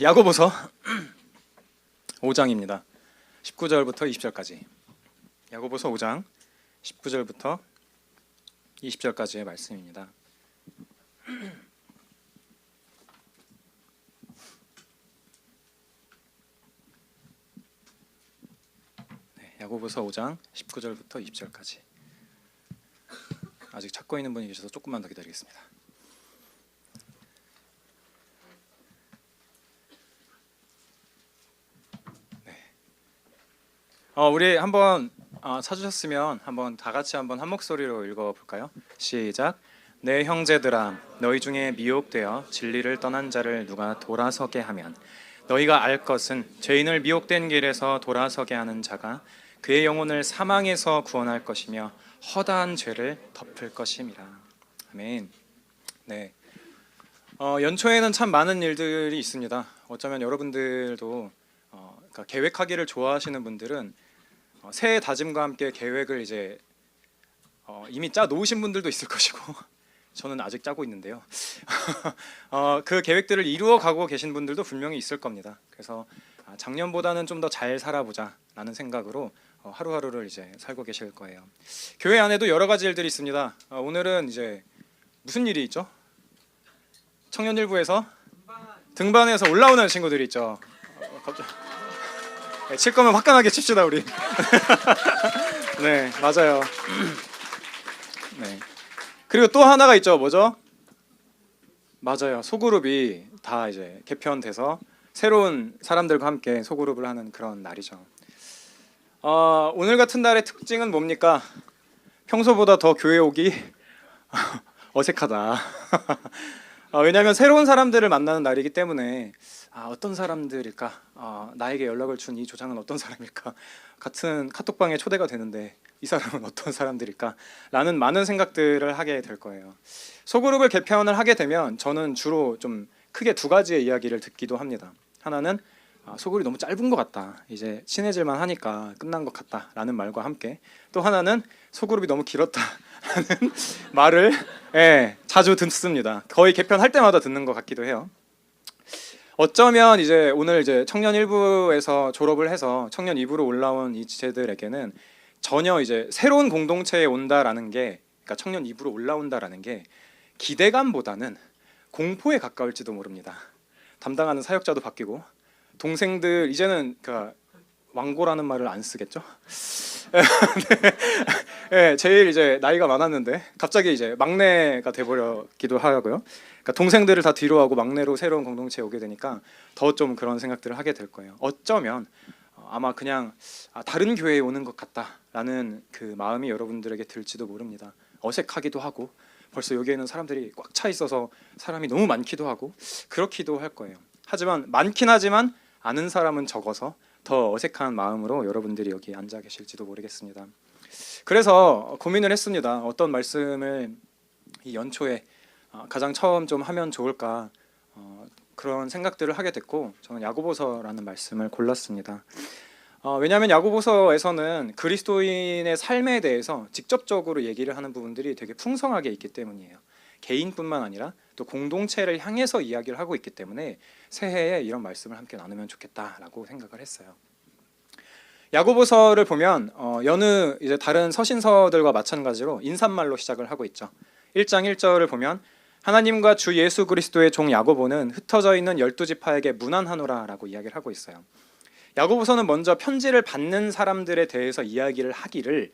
야고보서 5장입니다. 19절부터 20절까지. 야고보서 5장 19절부터 20절까지의 말씀입니다. 야고보서 5장 19절부터 20절까지. 아직 찾고 있는 분이 계셔서 조금만 더 기다리겠습니다. 우리 한번 찾으셨으면 한번 다 같이 한번 한 목소리로 읽어볼까요? 시작. 내 형제들아, 너희 중에 미혹되어 진리를 떠난 자를 누가 돌아서게 하면 너희가 알 것은 죄인을 미혹된 길에서 돌아서게 하는 자가 그의 영혼을 사망에서 구원할 것이며 허다한 죄를 덮을 것임이라. 아멘. 네. 연초에는 참 많은 일들이 있습니다. 어쩌면 여러분들도 그러니까 계획하기를 좋아하시는 분들은 새해 다짐과 함께 계획을 이제 이미 짜 놓으신 분들도 있을 것이고 저는 아직 짜고 있는데요. 그 계획들을 이루어 가고 계신 분들도 분명히 있을 겁니다. 그래서 작년보다는 좀 더 잘 살아보자 라는 생각으로 하루하루를 이제 살고 계실 거예요. 교회 안에도 여러 가지 일들이 있습니다. 오늘은 이제 무슨 일이 있죠? 청년일부에서 등반해서 올라오는 친구들이 있죠. 갑자기 칠 거면 화끈하게 칩시다 우리. 네, 맞아요. 네. 그리고 또 하나가 있죠. 뭐죠? 맞아요. 소그룹이 다 이제 개편돼서 새로운 사람들과 함께 소그룹을 하는 그런 날이죠. 오늘 같은 날의 특징은 뭡니까? 평소보다 더 교회 오기 어색하다. 왜냐하면 새로운 사람들을 만나는 날이기 때문에 어떤 사람들일까? 나에게 연락을 준 이 조장은 어떤 사람일까? 같은 카톡방에 초대가 되는데 이 사람은 어떤 사람들일까? 라는 많은 생각들을 하게 될 거예요. 소그룹을 개편을 하게 되면 저는 주로 좀 크게 두 가지의 이야기를 듣기도 합니다. 하나는 소그룹이 너무 짧은 것 같다. 이제 친해질만 하니까 끝난 것 같다 라는 말과 함께, 또 하나는 소그룹이 너무 길었다 라는 말을 자주 듣습니다. 거의 개편할 때마다 듣는 것 같기도 해요. 어쩌면 이제 오늘 이제 청년 1부에서 졸업을 해서 청년 2부로 올라온 이 지체들에게는 전혀 이제 새로운 공동체에 온다라는 게, 그러니까 청년 2부로 올라온다라는 게 기대감보다는 공포에 가까울지도 모릅니다. 담당하는 사역자도 바뀌고 동생들 이제는 그러니까 왕고라는 말을 안 쓰겠죠? 네, 제일 이제 나이가 많았는데 갑자기 이제 막내가 돼버렸기도 하고요. 그러니까 동생들을 다 뒤로하고 막내로 새로운 공동체에 오게 되니까 더 좀 그런 생각들을 하게 될 거예요. 어쩌면 아마 그냥 다른 교회에 오는 것 같다라는 그 마음이 여러분들에게 들지도 모릅니다. 어색하기도 하고 벌써 여기에는 사람들이 꽉 차 있어서 사람이 너무 많기도 하고 그렇기도 할 거예요. 하지만 많긴 하지만 아는 사람은 적어서 더 어색한 마음으로 여러분들이 여기 앉아 계실지도 모르겠습니다. 그래서 고민을 했습니다. 어떤 말씀을 이 연초에 가장 처음 좀 하면 좋을까, 그런 생각들을 하게 됐고 저는 야고보서라는 말씀을 골랐습니다. 왜냐하면 야고보서에서는 그리스도인의 삶에 대해서 직접적으로 얘기를 하는 부분들이 되게 풍성하게 있기 때문이에요. 개인뿐만 아니라 또 공동체를 향해서 이야기를 하고 있기 때문에 새해에 이런 말씀을 함께 나누면 좋겠다라고 생각을 했어요. 야고보서를 보면 여느 이제 다른 서신서들과 마찬가지로 인사말로 시작을 하고 있죠. 1장 1절을 보면 하나님과 주 예수 그리스도의 종 야고보는 흩어져 있는 12지파에게 문안하노라라고 이야기를 하고 있어요. 야고보서는 먼저 편지를 받는 사람들에 대해서 이야기를 하기를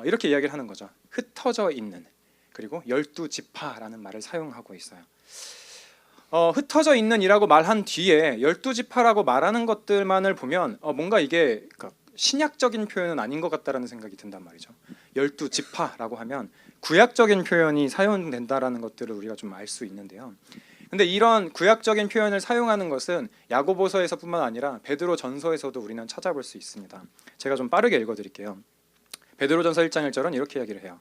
이렇게 이야기를 하는 거죠. 흩어져 있는, 그리고 12지파라는 말을 사용하고 있어요. 흩어져 있는이라고 말한 뒤에 12지파라고 말하는 것들만을 보면 뭔가 이게 신약적인 표현은 아닌 것 같다라는 생각이 든단 말이죠. 12지파라고 하면 구약적인 표현이 사용된다라는 것들을 우리가 좀 알 수 있는데요. 근데 이런 구약적인 표현을 사용하는 것은 야고보서에서뿐만 아니라 베드로 전서에서도 우리는 찾아볼 수 있습니다. 제가 좀 빠르게 읽어드릴게요. 베드로전서 1장 1절은 이렇게 이야기를 해요.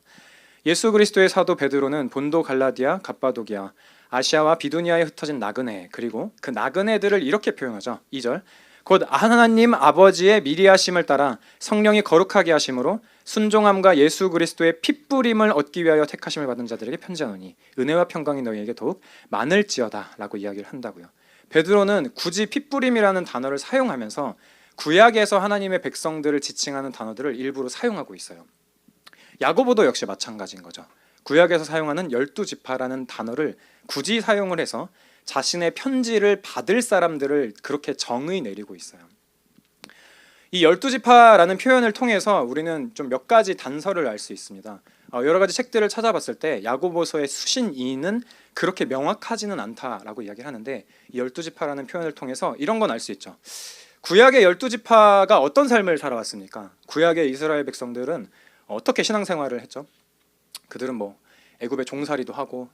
예수 그리스도의 사도 베드로는 본도 갈라디아, 갑바도기아, 아시아와 비두니아에 흩어진 나그네, 그리고 그 나그네들을 이렇게 표현하죠. 2절. 곧 하나님 아버지의 미리 하심을 따라 성령이 거룩하게 하심으로 순종함과 예수 그리스도의 핏부림을 얻기 위하여 택하심을 받은 자들에게 편지하노니 은혜와 평강이 너희에게 더욱 많을지어다 라고 이야기를 한다고요. 베드로는 굳이 핏부림이라는 단어를 사용하면서 구약에서 하나님의 백성들을 지칭하는 단어들을 일부러 사용하고 있어요. 야고보도 역시 마찬가지인 거죠. 구약에서 사용하는 12지파라는 단어를 굳이 사용을 해서 자신의 편지를 받을 사람들을 그렇게 정의 내리고 있어요. 이 12지파라는 표현을 통해서 우리는 좀 몇 가지 단서를 알 수 있습니다. 여러 가지 책들을 찾아봤을 때 야고보서의 수신인은 그렇게 명확하지는 않다라고 이야기를 하는데, 이 12지파라는 표현을 통해서 이런 건 알 수 있죠. 구약의 12지파가 어떤 삶을 살아왔습니까? 구약의 이스라엘 백성들은 어떻게 신앙생활을 했죠? 그들은 뭐 애굽의 종살이도 하고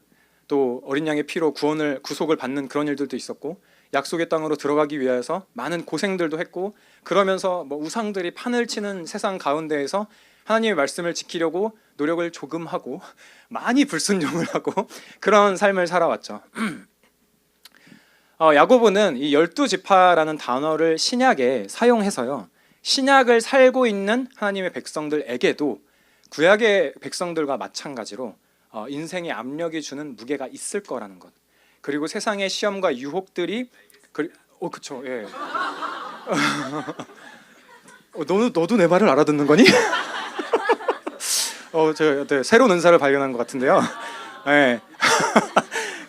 또 어린 양의 피로 구속을 받는 그런 일들도 있었고, 약속의 땅으로 들어가기 위해서 많은 고생들도 했고, 그러면서 뭐 우상들이 판을 치는 세상 가운데에서 하나님의 말씀을 지키려고 노력을 조금 하고 많이 불순종을 하고 그런 삶을 살아왔죠. 야고보는 이 12지파라는 단어를 신약에 사용해서요, 신약을 살고 있는 하나님의 백성들에게도 구약의 백성들과 마찬가지로 인생의 압력이 주는 무게가 있을 거라는 것, 그리고 세상의 시험과 유혹들이 그쵸, 예. 너도 내 말을 알아듣는 거니? 제가 새로운 은사를 발견한 것 같은데요. 네.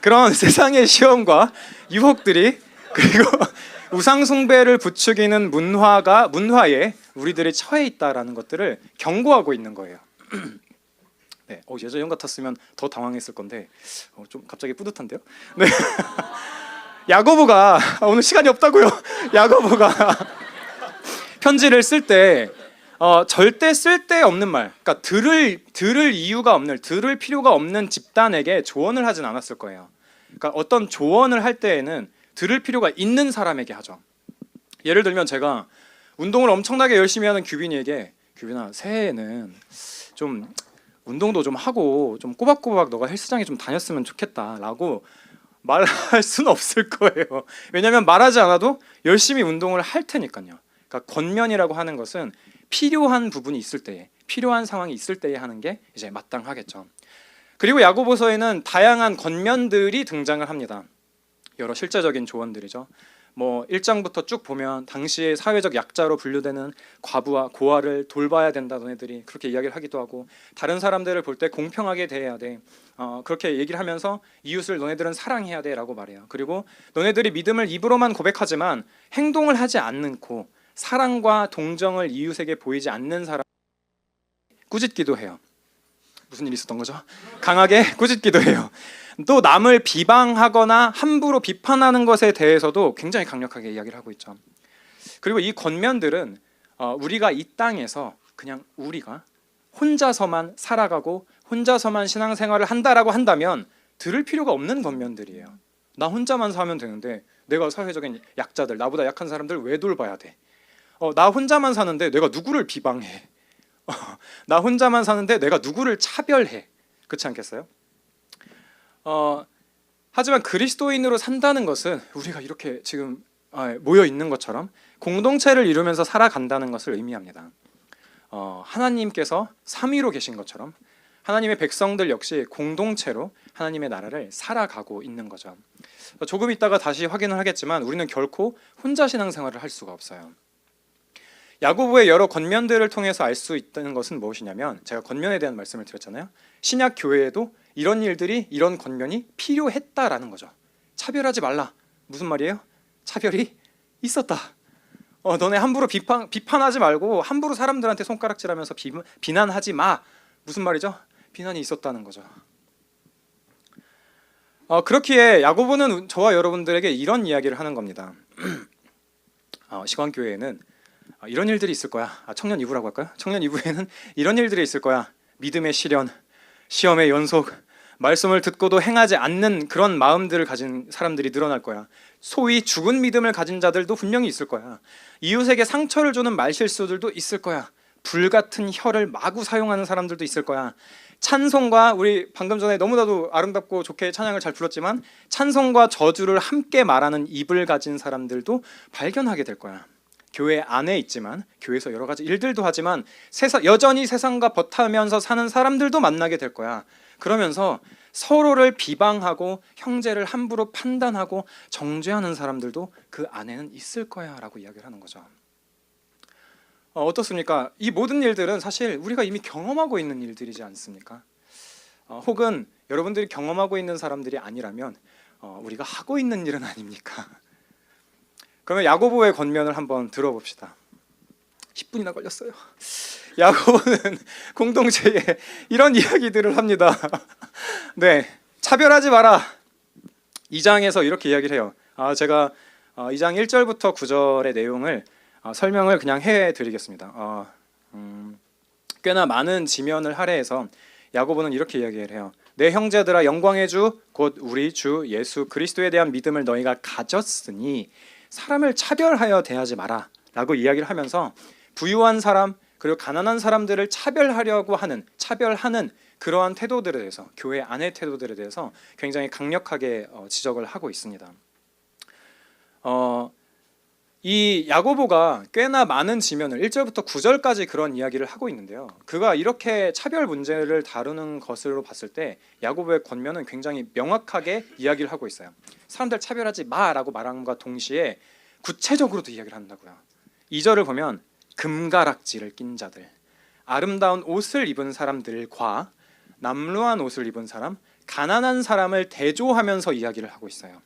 그런 세상의 시험과 유혹들이, 그리고 우상 숭배를 부추기는 문화에 우리들이 처해 있다라는 것들을 경고하고 있는 거예요. 네, 예전 같았으면 더 당황했을 건데 좀 갑자기 뿌듯한데요. 네. 야고보가 오늘 시간이 없다고요. 야고보가 편지를 쓸 때 절대 쓸데없는 말, 그러니까 들을 이유가 없는, 들을 필요가 없는 집단에게 조언을 하진 않았을 거예요. 그러니까 어떤 조언을 할 때에는 들을 필요가 있는 사람에게 하죠. 예를 들면 제가 운동을 엄청나게 열심히 하는 규빈이에게, 규빈아, 새해에는 좀 운동도 좀 하고 좀 꼬박꼬박 너가 헬스장에 좀 다녔으면 좋겠다라고 말할 수는 없을 거예요. 왜냐하면 말하지 않아도 열심히 운동을 할 테니까요. 그러니까 권면이라고 하는 것은 필요한 부분이 있을 때에, 필요한 상황이 있을 때에 하는 게 이제 마땅하겠죠. 그리고 야고보서에는 다양한 권면들이 등장을 합니다. 여러 실제적인 조언들이죠. 뭐 1장부터 쭉 보면 당시의 사회적 약자로 분류되는 과부와 고아를 돌봐야 된다, 너네들이 그렇게 이야기를 하기도 하고, 다른 사람들을 볼 때 공평하게 대해야 돼, 그렇게 얘기를 하면서 이웃을 너네들은 사랑해야 돼 라고 말해요. 그리고 너네들이 믿음을 입으로만 고백하지만 행동을 하지 않고 사랑과 동정을 이웃에게 보이지 않는 사람 꾸짖기도 해요. 무슨 일이 있었던 거죠? 강하게 꾸짖기도 해요. 또 남을 비방하거나 함부로 비판하는 것에 대해서도 굉장히 강력하게 이야기를 하고 있죠. 그리고 이 권면들은 우리가 이 땅에서 그냥 우리가 혼자서만 살아가고 혼자서만 신앙생활을 한다라고 한다면 들을 필요가 없는 권면들이에요. 나 혼자만 사면 되는데 내가 사회적인 약자들, 나보다 약한 사람들 왜 돌봐야 돼? 나 혼자만 사는데 내가 누구를 비방해? 나 혼자만 사는데 내가 누구를 차별해? 그렇지 않겠어요? 하지만 그리스도인으로 산다는 것은 우리가 이렇게 지금 모여 있는 것처럼 공동체를 이루면서 살아간다는 것을 의미합니다. 하나님께서 삼위로 계신 것처럼 하나님의 백성들 역시 공동체로 하나님의 나라를 살아가고 있는 거죠. 조금 있다가 다시 확인을 하겠지만 우리는 결코 혼자 신앙생활을 할 수가 없어요. 야고보의 여러 권면들을 통해서 알 수 있다는 것은 무엇이냐면, 제가 권면에 대한 말씀을 드렸잖아요. 신약 교회에도 이런 일들이, 이런 권면이 필요했다라는 거죠. 차별하지 말라. 무슨 말이에요? 차별이 있었다. 너네 함부로 비판하지 말고 함부로 사람들한테 손가락질하면서 비난하지 마. 무슨 말이죠? 비난이 있었다는 거죠. 그렇기에 야고보는 저와 여러분들에게 이런 이야기를 하는 겁니다. 시광교회에는 이런 일들이 있을 거야. 청년 2부라고 할까요? 청년 2부에는 이런 일들이 있을 거야. 믿음의 시련, 시험의 연속, 말씀을 듣고도 행하지 않는 그런 마음들을 가진 사람들이 늘어날 거야. 소위 죽은 믿음을 가진 자들도 분명히 있을 거야. 이웃에게 상처를 주는 말실수들도 있을 거야. 불같은 혀를 마구 사용하는 사람들도 있을 거야. 찬송과, 우리 방금 전에 너무나도 아름답고 좋게 찬양을 잘 불렀지만 찬송과 저주를 함께 말하는 입을 가진 사람들도 발견하게 될 거야. 교회 안에 있지만, 교회에서 여러 가지 일들도 하지만 여전히 세상과 버타면서 사는 사람들도 만나게 될 거야. 그러면서 서로를 비방하고 형제를 함부로 판단하고 정죄하는 사람들도 그 안에는 있을 거야 라고 이야기를 하는 거죠. 어떻습니까? 이 모든 일들은 사실 우리가 이미 경험하고 있는 일들이지 않습니까? 혹은 여러분들이 경험하고 있는 사람들이 아니라면 우리가 하고 있는 일은 아닙니까? 그러면 야고보의 권면을 한번 들어봅시다. 10분이나 걸렸어요. 야고보는 공동체에 이런 이야기들을 합니다. 네, 차별하지 마라. 2장에서 이렇게 이야기를 해요. 제가 2장 1절부터 9절의 내용을 설명을 그냥 해드리겠습니다. 꽤나 많은 지면을 할애해서 야고보는 이렇게 이야기를 해요. 내 형제들아, 영광의 주 곧 우리 주 예수 그리스도에 대한 믿음을 너희가 가졌으니 사람을 차별하여 대하지 마라 라고 이야기를 하면서 부유한 사람 그리고 가난한 사람들을 차별하는 그러한 태도들에 대해서, 교회 안의 태도들에 대해서 굉장히 강력하게 지적을 하고 있습니다. 이 야고보가 꽤나 많은 지면을 1절부터 9절까지 그런 이야기를 하고 있는데요. 그가 이렇게 차별 문제를 다루는 것으로 봤을 때 야고보의 권면은 굉장히 명확하게 이야기를 하고 있어요. 사람들 차별하지 마라고 말함과 동시에 구체적으로도 이야기를 한다고요. 2절을 보면 금가락지를 낀 자들, 아름다운 옷을 입은 사람들과 남루한 옷을 입은 사람, 가난한 사람을 대조하면서 이야기를 하고 있어요.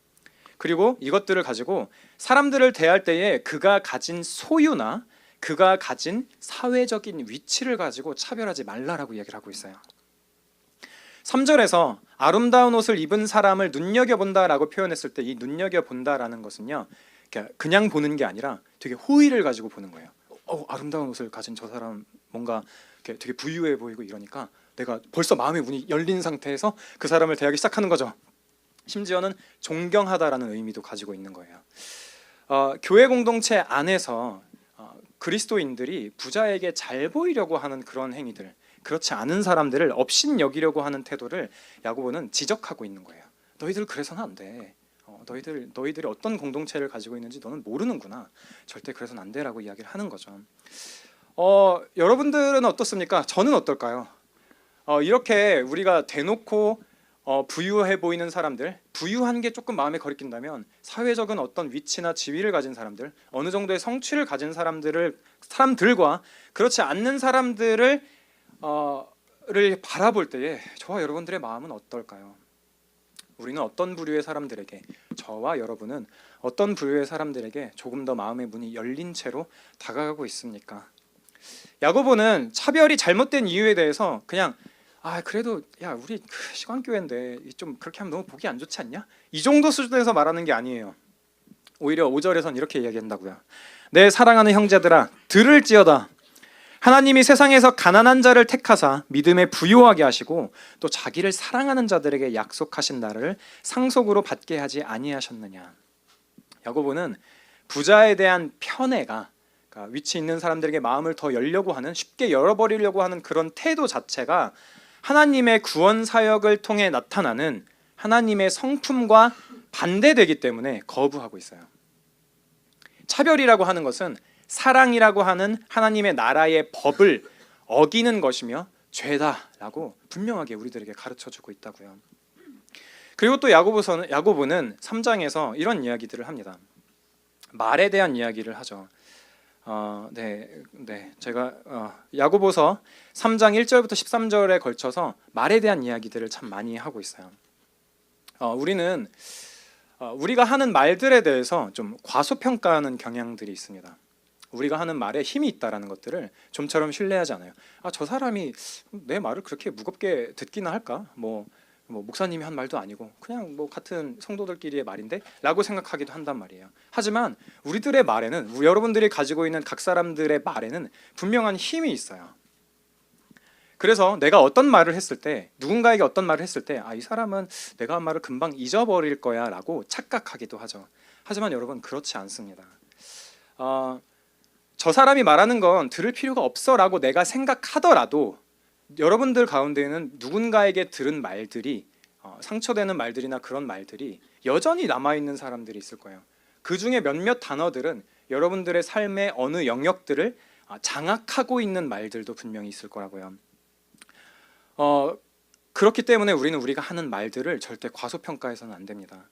그리고 이것들을 가지고 사람들을 대할 때에 그가 가진 소유나 그가 가진 사회적인 위치를 가지고 차별하지 말라라고 이야기를 하고 있어요. 3절에서 아름다운 옷을 입은 사람을 눈여겨본다라고 표현했을 때 이 눈여겨본다라는 것은요, 그냥 보는 게 아니라 되게 호의를 가지고 보는 거예요. 아름다운 옷을 가진 저 사람 뭔가 되게 부유해 보이고 이러니까 내가 벌써 마음의 문이 열린 상태에서 그 사람을 대하기 시작하는 거죠. 심지어는 존경하다라는 의미도 가지고 있는 거예요. 교회 공동체 안에서 그리스도인들이 부자에게 잘 보이려고 하는 그런 행위들, 그렇지 않은 사람들을 업신여기려고 하는 태도를 야고보는 지적하고 있는 거예요. 너희들 그래서는 안 돼. 너희들이 어떤 공동체를 가지고 있는지 너는 모르는구나. 절대 그래서는 안 돼라고 이야기를 하는 거죠. 여러분들은 어떻습니까? 저는 어떨까요? 이렇게 우리가 대놓고 부유해 보이는 사람들, 부유한 게 조금 마음에 거리낀다면 사회적인 어떤 위치나 지위를 가진 사람들, 어느 정도의 성취를 가진 사람들과 그렇지 않는 사람들을 바라볼 때에 저와 여러분들의 마음은 어떨까요? 우리는 어떤 부류의 사람들에게, 저와 여러분은 어떤 부류의 사람들에게 조금 더 마음의 문이 열린 채로 다가가고 있습니까? 야고보는 차별이 잘못된 이유에 대해서 그냥 그래도 야 우리 시간교회인데 좀 그렇게 하면 너무 보기 안 좋지 않냐? 이 정도 수준에서 말하는 게 아니에요. 오히려 5절에선 이렇게 이야기한다고요. 내 사랑하는 형제들아, 들을지어다. 하나님이 세상에서 가난한 자를 택하사 믿음에 부유하게 하시고 또 자기를 사랑하는 자들에게 약속하신 날을 상속으로 받게 하지 아니하셨느냐. 야고보는 부자에 대한 편애가, 그러니까 위치 있는 사람들에게 마음을 더 열려고 하는, 쉽게 열어버리려고 하는 그런 태도 자체가 하나님의 구원 사역을 통해 나타나는 하나님의 성품과 반대되기 때문에 거부하고 있어요. 차별이라고 하는 것은 사랑이라고 하는 하나님의 나라의 법을 어기는 것이며 죄다라고 분명하게 우리들에게 가르쳐주고 있다고요. 그리고 또 야고보는 3장에서 이런 이야기들을 합니다. 말에 대한 이야기를 하죠. 제가 야고보서 3장 1절부터 13절에 걸쳐서 말에 대한 이야기들을 참 많이 하고 있어요. 우리는 우리가 하는 말들에 대해서 좀 과소평가하는 경향들이 있습니다. 우리가 하는 말에 힘이 있다라는 것들을 좀처럼 신뢰하지 않아요. 저 사람이 내 말을 그렇게 무겁게 듣기나 할까? 뭐 목사님이 한 말도 아니고 그냥 같은 성도들끼리의 말인데 라고 생각하기도 한단 말이에요. 하지만 우리들의 말에는, 여러분들이 가지고 있는 각 사람들의 말에는 분명한 힘이 있어요. 그래서 내가 어떤 말을 했을 때, 누군가에게 어떤 말을 했을 때 이 사람은 내가 한 말을 금방 잊어버릴 거야 라고 착각하기도 하죠. 하지만 여러분, 그렇지 않습니다. 저 사람이 말하는 건 들을 필요가 없어 라고 내가 생각하더라도 여러분들 가운데에는 누군가에게 들은 말들이, 상처되는 말들이나 그런 말들이 여전히 남아있는 사람들이 있을 거예요. 그 중에 몇몇 단어들은 여러분들의 삶의 어느 영역들을 장악하고 있는 말들도 분명히 있을 거라고요. 그렇기 때문에 우리는 우리가 하는 말들을 절대 과소평가해서는 안 됩니다.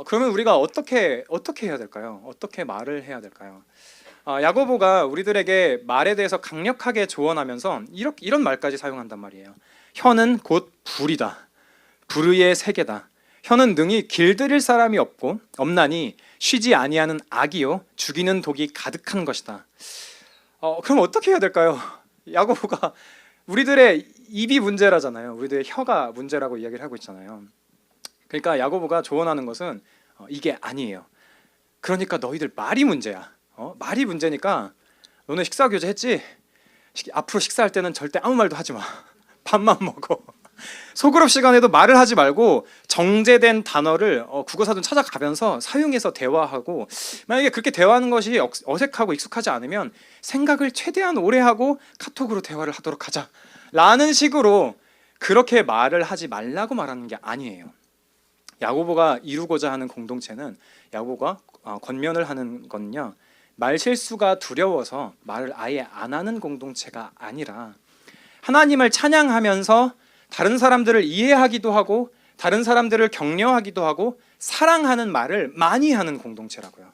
그러면 우리가 어떻게 해야 될까요? 어떻게 말을 해야 될까요? 야고보가 우리들에게 말에 대해서 강력하게 조언하면서 이런 말까지 사용한단 말이에요. 혀는 곧 불이다. 불의의 세계다. 혀는 능히 길들일 사람이 없나니 쉬지 아니하는 악이요 죽이는 독이 가득한 것이다. 그럼 어떻게 해야 될까요? 야고보가 우리들의 입이 문제라잖아요. 우리들의 혀가 문제라고 이야기를 하고 있잖아요. 그러니까 야고보가 조언하는 것은 이게 아니에요. 그러니까 너희들 말이 문제야. 말이 문제니까 너네 식사 교제했지? 앞으로 식사할 때는 절대 아무 말도 하지 마. 밥만 먹어. 소그룹 시간에도 말을 하지 말고 정제된 단어를 국어사전 찾아가면서 사용해서 대화하고, 만약에 그렇게 대화하는 것이 어색하고 익숙하지 않으면 생각을 최대한 오래 하고 카톡으로 대화를 하도록 하자 라는 식으로 그렇게 말을 하지 말라고 말하는 게 아니에요. 야고보가 이루고자 하는 공동체는, 야고보가 권면을 하는 건요, 말실수가 두려워서 말을 아예 안 하는 공동체가 아니라 하나님을 찬양하면서 다른 사람들을 이해하기도 하고 다른 사람들을 격려하기도 하고 사랑하는 말을 많이 하는 공동체라고요.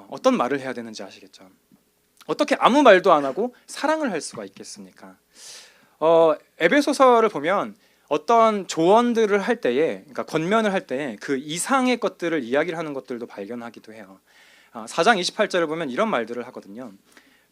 어떤 말을 해야 되는지 아시겠죠? 어떻게 아무 말도 안 하고 사랑을 할 수가 있겠습니까? 에베소서를 보면 어떤 조언들을 할 때에, 그러니까 권면을 할 때에 그 이상의 것들을 이야기를 하는 것들도 발견하기도 해요. 4장 28절을 보면 이런 말들을 하거든요.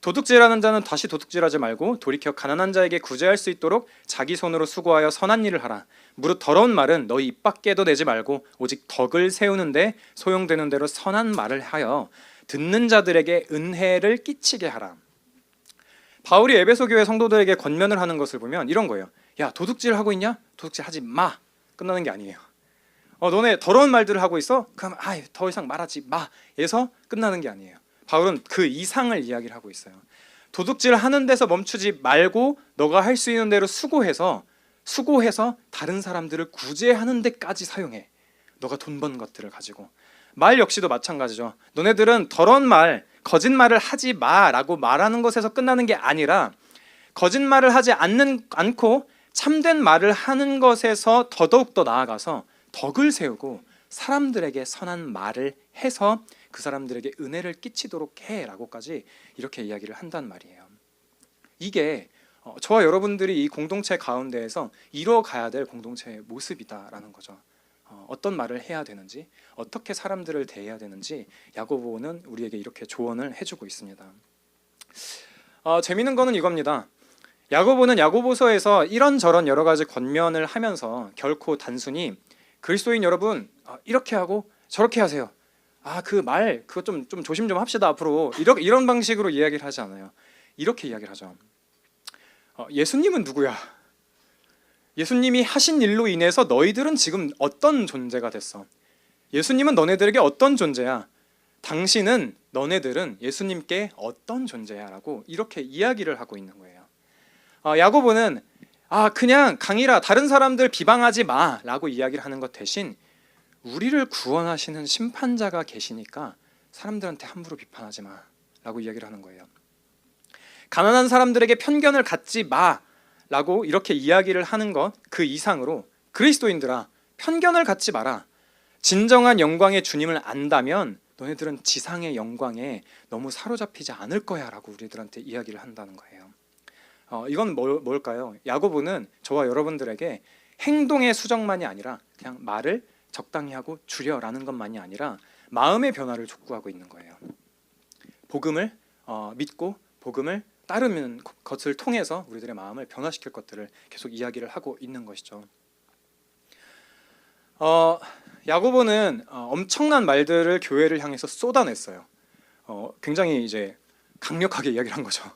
도둑질하는 자는 다시 도둑질하지 말고 돌이켜 가난한 자에게 구제할 수 있도록 자기 손으로 수고하여 선한 일을 하라. 무릇 더러운 말은 너희 입 밖에도 내지 말고 오직 덕을 세우는데 소용되는 대로 선한 말을 하여 듣는 자들에게 은혜를 끼치게 하라. 바울이 에베소 교회 성도들에게 권면을 하는 것을 보면 이런 거예요. 야, 도둑질 하고 있냐? 도둑질 하지 마. 끝나는 게 아니에요. 너네 더러운 말들을 하고 있어? 그럼 더 이상 말하지 마. 에서 끝나는 게 아니에요. 바울은 그 이상을 이야기를 하고 있어요. 도둑질 하는 데서 멈추지 말고 너가 할 수 있는 대로 수고해서 다른 사람들을 구제하는 데까지 사용해. 너가 돈 번 것들을 가지고. 말 역시도 마찬가지죠. 너네들은 더러운 말, 거짓말을 하지 마라고 말하는 것에서 끝나는 게 아니라 거짓말을 하지 않고 참된 말을 하는 것에서 더더욱 나아가서 덕을 세우고 사람들에게 선한 말을 해서 그 사람들에게 은혜를 끼치도록 해라고까지 이렇게 이야기를 한단 말이에요. 이게 저와 여러분들이 이 공동체 가운데에서 이뤄가야 될 공동체의 모습이다라는 거죠. 어떤 말을 해야 되는지, 어떻게 사람들을 대해야 되는지 야고보는 우리에게 이렇게 조언을 해주고 있습니다. 재미있는 거는 이겁니다. 야고보는 야고보서에서 이런저런 여러 가지 권면을 하면서 결코 단순히 그리스도인 여러분 이렇게 하고 저렇게 하세요. 그 말 그거 좀 조심 좀 합시다 앞으로, 이런 방식으로 이야기를 하지 않아요. 이렇게 이야기를 하죠. 예수님은 누구야? 예수님이 하신 일로 인해서 너희들은 지금 어떤 존재가 됐어? 예수님은 너네들에게 어떤 존재야? 당신은, 너네들은 예수님께 어떤 존재야? 라고 이렇게 이야기를 하고 있는 거예요. 야고보는 그냥 강이라 다른 사람들 비방하지 마 라고 이야기를 하는 것 대신 우리를 구원하시는 심판자가 계시니까 사람들한테 함부로 비판하지 마 라고 이야기를 하는 거예요. 가난한 사람들에게 편견을 갖지 마 라고 이렇게 이야기를 하는 것 그 이상으로 그리스도인들아, 편견을 갖지 마라. 진정한 영광의 주님을 안다면 너네들은 지상의 영광에 너무 사로잡히지 않을 거야 라고 우리들한테 이야기를 한다는 거예요. 이건 뭘까요? 야고보는 저와 여러분들에게 행동의 수정만이 아니라 그냥 말을 적당히 하고 줄여라는 것만이 아니라 마음의 변화를 촉구하고 있는 거예요. 복음을 믿고 복음을 따르는 것을 통해서 우리들의 마음을 변화시킬 것들을 계속 이야기를 하고 있는 것이죠. 야고보는 엄청난 말들을 교회를 향해서 쏟아냈어요. 굉장히 이제 강력하게 이야기를 한 거죠.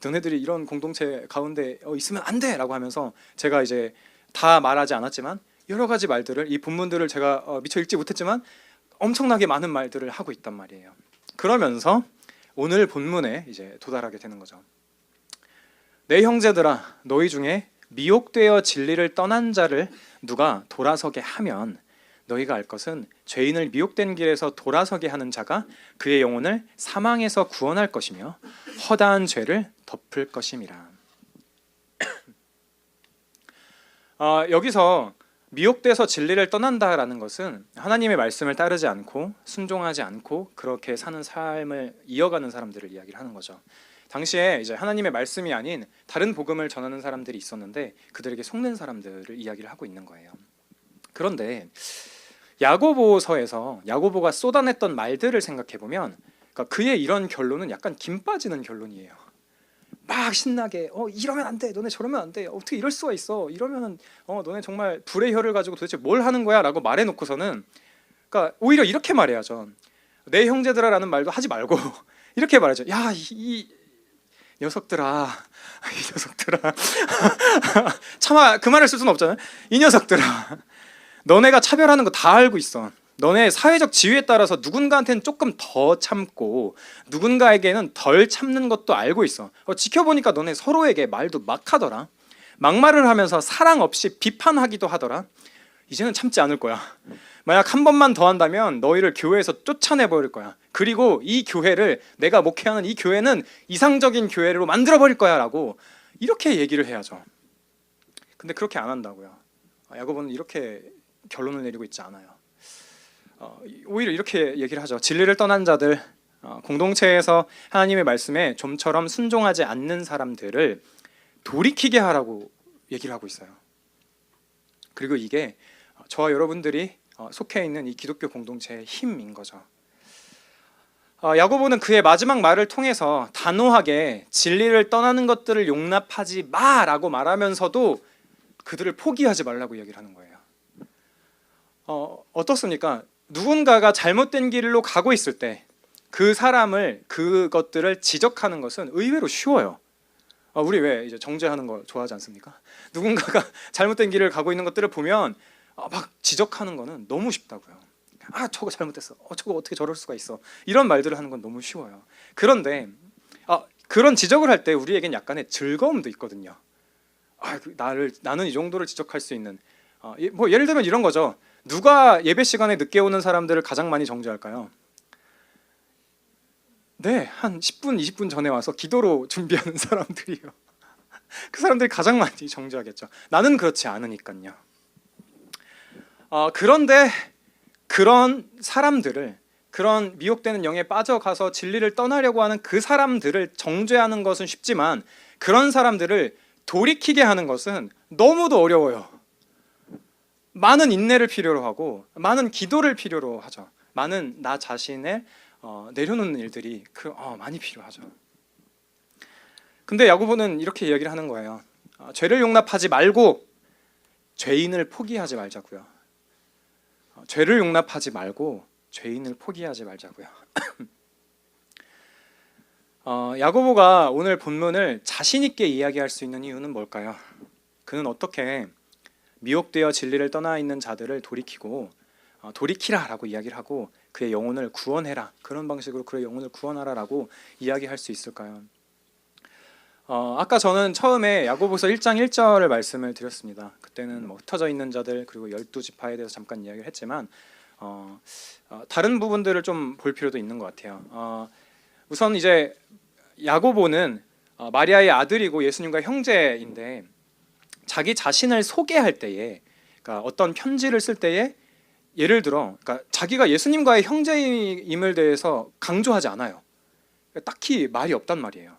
너네들이 이런 공동체 가운데 있으면 안 돼라고 하면서 제가 이제 다 말하지 않았지만 여러 가지 말들을, 이 본문들을 제가 미처 읽지 못했지만 엄청나게 많은 말들을 하고 있단 말이에요. 그러면서 오늘 본문에 이제 도달하게 되는 거죠. 내 형제들아, 너희 중에 미혹되어 진리를 떠난 자를 누가 돌아서게 하면 너희가 알 것은 죄인을 미혹된 길에서 돌아서게 하는 자가 그의 영혼을 사망에서 구원할 것이며 허다한 죄를 덮을 것임이라. 여기서 미혹돼서 진리를 떠난다라는 것은 하나님의 말씀을 따르지 않고 순종하지 않고 그렇게 사는 삶을 이어가는 사람들을 이야기를 하는 거죠. 당시에 이제 하나님의 말씀이 아닌 다른 복음을 전하는 사람들이 있었는데 그들에게 속는 사람들을 이야기를 하고 있는 거예요. 그런데 야고보서에서 야고보가 쏟아냈던 말들을 생각해 보면 그러니까 그의 이런 결론은 약간 김 빠지는 결론이에요. 막 신나게 이러면 안 돼, 너네 저러면 안 돼, 어떻게 이럴 수가 있어, 이러면은 너네 정말 불의 혀를 가지고 도대체 뭘 하는 거야라고 말해놓고서는 그러니까 오히려 이렇게 말해야죠. 내 형제들아라는 말도 하지 말고 이렇게 말하죠. 야, 이 녀석들아, 이 녀석들아, 차마 그 말을 쓸 수는 없잖아요. 이 녀석들아, 너네가 차별하는 거 다 알고 있어. 너네 사회적 지위에 따라서 누군가한테는 조금 더 참고 누군가에게는 덜 참는 것도 알고 있어. 지켜보니까 너네 서로에게 말도 막 하더라. 막말을 하면서 사랑 없이 비판하기도 하더라. 이제는 참지 않을 거야. 만약 한 번만 더 한다면 너희를 교회에서 쫓아내버릴 거야. 그리고 이 교회를, 내가 목회하는 이 교회는 이상적인 교회로 만들어버릴 거야 라고 이렇게 얘기를 해야죠. 근데 그렇게 안 한다고요. 야고보는 이렇게 결론을 내리고 있지 않아요. 오히려 이렇게 얘기를 하죠. 진리를 떠난 자들, 공동체에서 하나님의 말씀에 좀처럼 순종하지 않는 사람들을 돌이키게 하라고 얘기를 하고 있어요. 그리고 이게 저와 여러분들이 속해 있는 이 기독교 공동체의 힘인 거죠. 야고보는 그의 마지막 말을 통해서 단호하게 진리를 떠나는 것들을 용납하지 마라고 말하면서도 그들을 포기하지 말라고 얘기를 하는 거예요. 어떻습니까? 누군가가 잘못된 길로 가고 있을 때 그 사람을, 그것들을 지적하는 것은 의외로 쉬워요. 우리 왜 이제 정죄하는 거 좋아하지 않습니까? 누군가가 잘못된 길을 가고 있는 것들을 보면 막 지적하는 거는 너무 쉽다고요. 저거 잘못됐어. 저거 어떻게 저럴 수가 있어. 이런 말들을 하는 건 너무 쉬워요. 그런데 그런 지적을 할 때 우리에겐 약간의 즐거움도 있거든요. 나는 이 정도를 지적할 수 있는, 뭐 예를 들면 이런 거죠. 누가 예배 시간에 늦게 오는 사람들을 가장 많이 정죄할까요? 네, 한 10분, 20분 전에 와서 기도로 준비하는 사람들이요. 그 사람들이 가장 많이 정죄하겠죠. 나는 그렇지 않으니까요. 그런데 그런 사람들을, 그런 미혹되는 영에 빠져가서 진리를 떠나려고 하는 그 사람들을 정죄하는 것은 쉽지만 그런 사람들을 돌이키게 하는 것은 너무도 어려워요. 많은 인내를 필요로 하고 많은 기도를 필요로 하죠. 많은 나 자신을 내려놓는 일들이 많이 필요하죠. 근데 야고보는 이렇게 이야기를 하는 거예요. 죄를 용납하지 말고 죄인을 포기하지 말자고요. 죄를 용납하지 말고 죄인을 포기하지 말자고요. 야고보가 오늘 본문을 자신 있게 이야기할 수 있는 이유는 뭘까요? 그는 어떻게 미혹되어 진리를 떠나 있는 자들을 돌이키라라고 이야기를 하고 그의 영혼을 구원해라, 그런 방식으로 그의 영혼을 구원하라라고 이야기할 수 있을까요? 아까 저는 처음에 야고보서 1장 1절을 말씀을 드렸습니다. 그때는 흩어져 있는 자들 그리고 12지파에 대해서 잠깐 이야기를 했지만 다른 부분들을 좀 볼 필요도 있는 것 같아요. 우선 이제 야고보는 마리아의 아들이고 예수님과 형제인데 자기 자신을 소개할 때에, 그러니까 어떤 편지를 쓸 때에 예를 들어 자기가 예수님과의 형제임을 대해서 강조하지 않아요. 딱히 말이 없단 말이에요.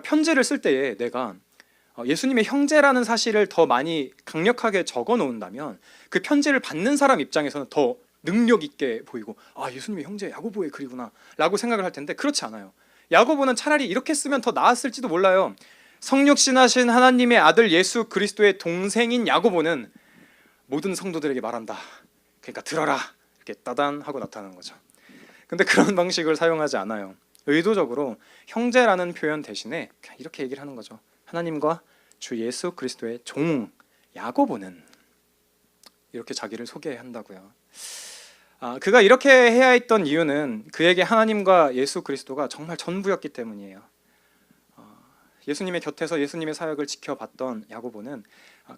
편지를 쓸 때에 내가 예수님의 형제라는 사실을 더 많이 강력하게 적어 놓는다면 그 편지를 받는 사람 입장에서는 더 능력 있게 보이고 예수님의 형제 야고보의 글이구나 라고 생각을 할 텐데 그렇지 않아요. 야고보는 차라리 이렇게 쓰면 더 나았을지도 몰라요. 성육신하신 하나님의 아들 예수 그리스도의 동생인 야고보는 모든 성도들에게 말한다. 그러니까 들어라, 이렇게 따단하고 나타나는 거죠. 근데 그런 방식을 사용하지 않아요. 의도적으로 형제라는 표현 대신에 그냥 이렇게 얘기를 하는 거죠. 하나님과 주 예수 그리스도의 종 야고보는, 이렇게 자기를 소개한다고요. 그가 이렇게 해야 했던 이유는 그에게 하나님과 예수 그리스도가 정말 전부였기 때문이에요. 예수님의 곁에서 예수님의 사역을 지켜봤던 야고보는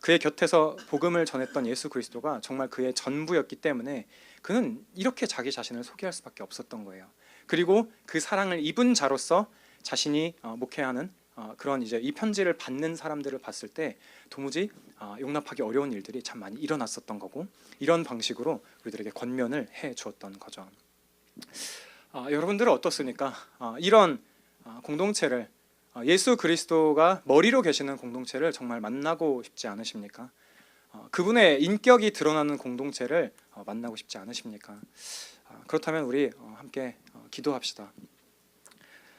그의 곁에서 복음을 전했던 예수 그리스도가 정말 그의 전부였기 때문에 그는 이렇게 자기 자신을 소개할 수밖에 없었던 거예요. 그리고 그 사랑을 입은 자로서 자신이 목회하는 그런 이제 이 편지를 받는 사람들을 봤을 때 도무지 용납하기 어려운 일들이 참 많이 일어났었던 거고, 이런 방식으로 우리들에게 권면을 해 주었던 거죠. 여러분들은 어떻습니까? 이런 공동체를, 예수 그리스도가 머리로 계시는 공동체를 정말 만나고 싶지 않으십니까? 그분의 인격이 드러나는 공동체를 만나고 싶지 않으십니까? 그렇다면 우리 함께 기도합시다.